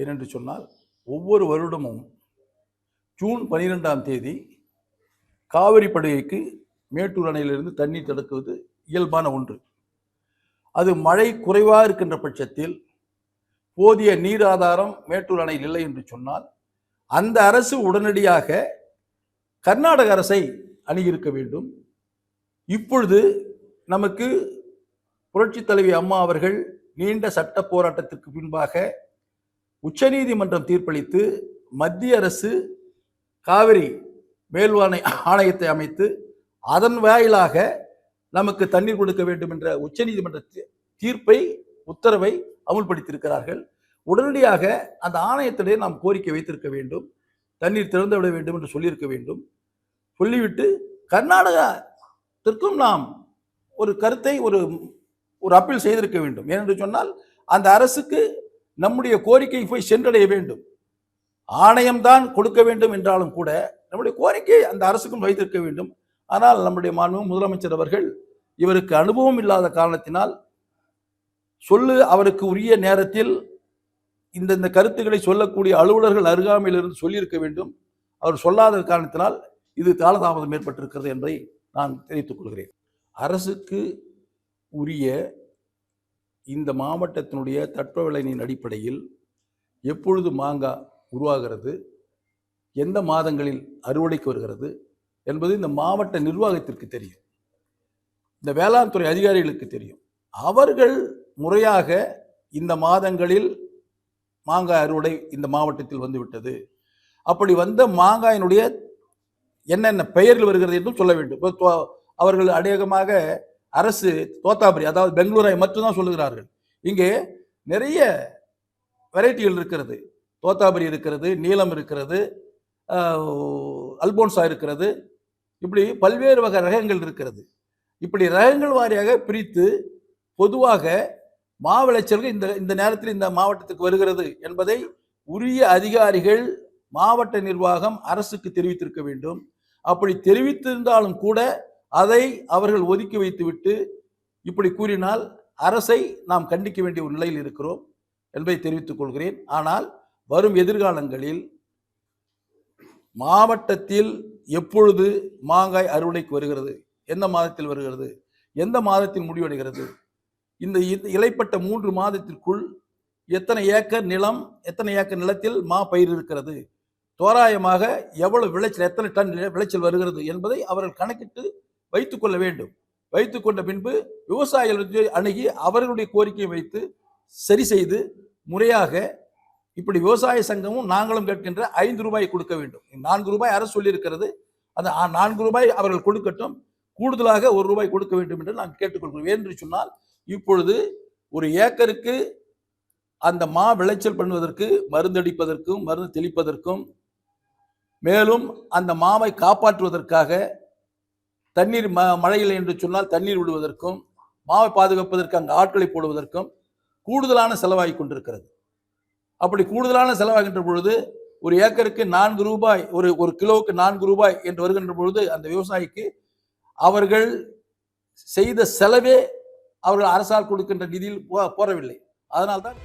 ஏனென்று சொன்னால் ஒவ்வொரு வருடமும் ஜூன் 12ஆம் தேதி காவிரி படுகைக்கு மேட்டூர் அணையிலிருந்து தண்ணீர் திறக்குவது இயல்பான ஒன்று. அது மழை குறைவாக இருக்கின்ற பட்சத்தில் போதிய நீர் ஆதாரம் மேட்டூர் அணையில் இல்லை என்று சொன்னால் அந்த அரசு உடனடியாக கர்நாடக அரசை அணுகியிருக்க வேண்டும். இப்பொழுது நமக்கு புரட்சித் தலைவி அம்மா அவர்கள் நீண்ட சட்ட போராட்டத்திற்கு பின்பாக உச்சநீதிமன்றம் தீர்ப்பளித்து மத்திய அரசு காவிரி மேல்வாணை ஆணையத்தை அமைத்து அதன் வாயிலாக நமக்கு தண்ணீர் கொடுக்க வேண்டும் என்ற உச்சநீதிமன்ற தீர்ப்பை உத்தரவை அமுல்படுத்தியிருக்கிறார்கள். உடனடியாக அந்த ஆணையத்திலே நாம் கோரிக்கை வைத்திருக்க வேண்டும், தண்ணீர் திறந்து விட வேண்டும் என்று சொல்லியிருக்க வேண்டும். சொல்லிவிட்டு கர்நாடகத்திற்கும் நாம் ஒரு கருத்தை ஒரு அப்பீல் செய்திருக்க வேண்டும். ஏனென்று சொன்னால் அந்த அரசுக்கு நம்முடைய கோரிக்கை போய் சென்றடைய வேண்டும். ஆணையம்தான் கொடுக்க வேண்டும் என்றாலும் கூட நம்முடைய கோரிக்கை அந்த அரசுக்கும் வைத்திருக்க வேண்டும். ஆனால் நம்முடைய மாண்பு முதலமைச்சர் அவர்கள் இவருக்கு அனுபவம் இல்லாத காரணத்தினால் அவருக்கு உரிய நேரத்தில் இந்த கருத்துக்களை சொல்லக்கூடிய அலுவலர்கள் அருகாமையில் இருந்து சொல்லியிருக்க வேண்டும். அவர் சொல்லாத காரணத்தினால் இது காலதாமதம் ஏற்பட்டிருக்கிறது என்பதை நான் தெரிவித்துக் கொள்கிறேன். அரசுக்கு உரிய இந்த மாவட்டத்தினுடைய தட்பவெளியின் அடிப்படையில் எப்பொழுது மாங்காய் உருவாகிறது, எந்த மாதங்களில் அறுவடைக்கு வருகிறது என்பது இந்த மாவட்ட நிர்வாகத்திற்கு தெரியும், இந்த வேளாண் துறை அதிகாரிகளுக்கு தெரியும். அவர்கள் முறையாக இந்த மாதங்களில் மாங்காய் அறுவடை இந்த மாவட்டத்தில் வந்துவிட்டது, அப்படி வந்த மாங்காயினுடைய என்னென்ன பெயர்கள் வருகிறது என்றும் சொல்ல வேண்டும். அவர்கள் அநேகமாக அரசு தோத்தாபுரி, அதாவது பெங்களூரை மட்டும்தான் சொல்லுகிறார்கள். இங்கே நிறைய வெரைட்டிகள் இருக்கிறது. தோத்தாபுரி இருக்கிறது, நீலம் இருக்கிறது, அல்போன்சா இருக்கிறது, இப்படி பல்வேறு வகை ரகங்கள் இருக்கிறது. இப்படி ரகங்கள் வாரியாக பிரித்து பொதுவாக விளைச்சல்கள் இந்த நேரத்தில் இந்த மாவட்டத்துக்கு வருகிறது என்பதை உரிய அதிகாரிகள் மாவட்ட நிர்வாகம் அரசுக்கு தெரிவித்திருக்க வேண்டும். அப்படி தெரிவித்திருந்தாலும் கூட அதை அவர்கள் ஒதுக்கி வைத்துவிட்டு இப்படி கூறினால் அரசை நாம் கண்டிக்க வேண்டிய ஒரு நிலையில் இருக்கிறோம் என்பதை தெரிவித்துக் கொள்கிறேன். ஆனால் வரும் எதிர்காலங்களில் மாவட்டத்தில் எப்பொழுது மாங்காய் அறுவடைக்கு வருகிறது, எந்த மாதத்தில் வருகிறது, எந்த மாதத்தில் முடிவடைகிறது, இந்த இலைப்பட்ட 3 மாதத்திற்குள் எத்தனை ஏக்கர் நிலம், எத்தனை ஏக்கர் நிலத்தில் மா பயிர் இருக்கிறது, தோராயமாக எவ்வளவு விளைச்சல், எத்தனை டன் விளைச்சல் வருகிறது என்பதை அவர்கள் கணக்கிட்டு வைத்துக் கொள்ள வேண்டும். வைத்துக் கொண்ட பின்பு விவசாயிகளுக்கு அணுகி அவர்களுடைய கோரிக்கையை வைத்து சரி செய்து முறையாக இப்படி விவசாய சங்கமும் நாங்களும் கேட்கின்ற 5 ரூபாய் கொடுக்க வேண்டும். 4 ரூபாய் அரசு சொல்லியிருக்கிறது, அந்த 4 ரூபாய் அவர்கள் கொடுக்கட்டும், கூடுதலாக 1 ரூபாய் கொடுக்க வேண்டும் என்று நான் கேட்டுக்கொள்கிறோம். என்று சொன்னால் இப்பொழுது ஒரு ஏக்கருக்கு அந்த மா விளைச்சல் பண்ணுவதற்கு மருந்தடிப்பதற்கும் மருந்து தெளிப்பதற்கும் மேலும் அந்த மாவை காப்பாற்றுவதற்காக தண்ணீர் மழையில் என்று சொன்னால் தண்ணீர் விடுவதற்கும் மாவை பாதுகாப்பதற்கு அங்கு ஆட்களை போடுவதற்கும் கூடுதலான செலவாகி கொண்டிருக்கிறது. அப்படி கூடுதலான செலவாகின்ற பொழுது ஒரு ஏக்கருக்கு 4 ரூபாய், ஒரு கிலோவுக்கு 4 ரூபாய் என்று வருகின்ற பொழுது அந்த விவசாயிக்கு அவர்கள் செய்த செலவே அவர்கள் அரசால் கொடுக்கின்ற நிதியில் போறவில்லை. அதனால்தான்